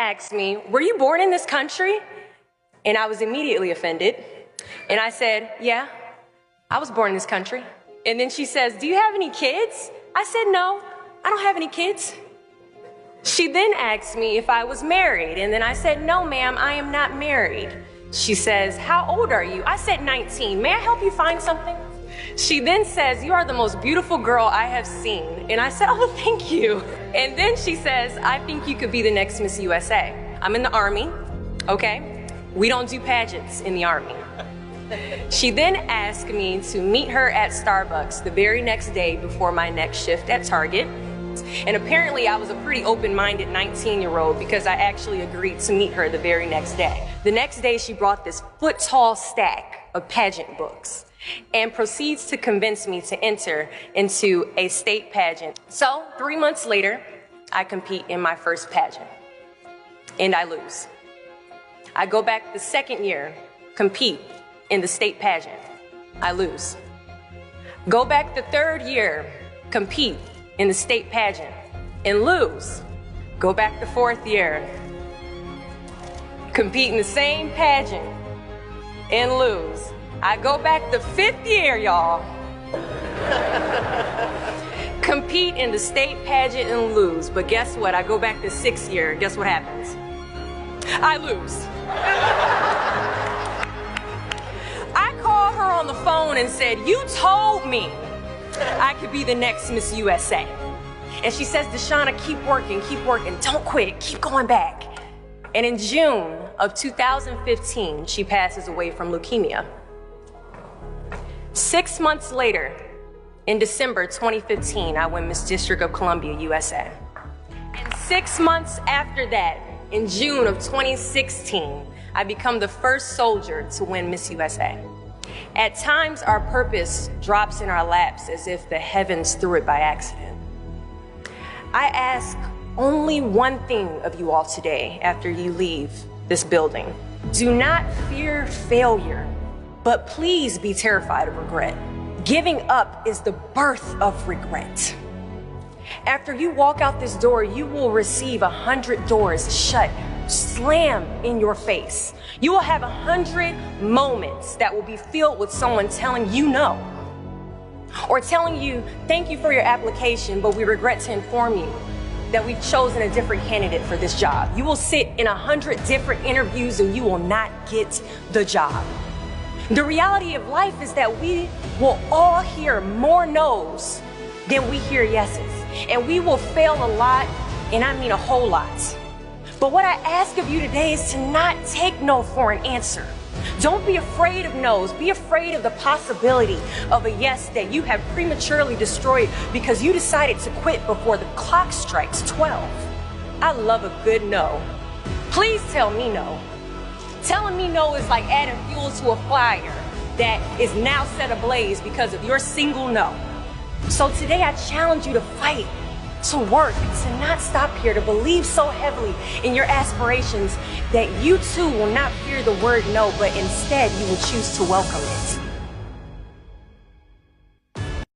asked me, were you born in this country? And I was immediately offended. And I said, yeah, I was born in this country. And then she says, do you have any kids? I said, no, I don't have any kids. She then asked me if I was married. And then I said, no, ma'am, I am not married. She says, how old are you? I said, 19. May I help you find something? She then says, you are the most beautiful girl I have seen. And I said, oh, thank you. And then she says, I think you could be the next Miss USA. I'm in the Army, okay? We don't do pageants in the Army. She then asked me to meet her at Starbucks the very next day before my next shift at Target. And apparently I was a pretty open-minded 19-year-old because I actually agreed to meet her the very next day. The next day she brought this foot-tall stack of pageant books and proceeds to convince me to enter into a state pageant. So 3 months later, I compete in my first pageant and I lose. I go back the second year, compete in the state pageant. I lose. Go back the third year, compete in the state pageant and lose. Go back the fourth year, compete in the same pageant and lose. I go back the fifth year, y'all. Compete in the state pageant and lose. But guess what? I go back the sixth year. Guess what happens? I lose. I called her on the phone and said, you told me I could be the next Miss USA. And she says, Deshauna, keep working, don't quit, keep going back. And in June of 2015, she passes away from leukemia. 6 months later, in December 2015, I win Miss District of Columbia, USA. And 6 months after that, in June of 2016, I become the first soldier to win Miss USA. At times, our purpose drops in our laps as if the heavens threw it by accident. I ask only one thing of you all today after you leave this building. Do not fear failure, but please be terrified of regret. Giving up is the birth of regret. After you walk out this door, you will receive 100 doors shut, slam in your face. You will have 100 moments that will be filled with someone telling you no, or telling you, thank you for your application, but we regret to inform you that we've chosen a different candidate for this job. You will sit in 100 different interviews and you will not get the job. The reality of life is that we will all hear more no's than we hear yeses. And we will fail a lot, and I mean a whole lot. But what I ask of you today is to not take no for an answer. Don't be afraid of no's. Be afraid of the possibility of a yes that you have prematurely destroyed because you decided to quit before the clock strikes 12. I love a good no. Please tell me no. Telling me no is like adding fuel to a fire that is now set ablaze because of your single no. So today I challenge you to fight, to work, to not stop here, to believe so heavily in your aspirations that you too will not fear the word no, but instead you will choose to welcome it.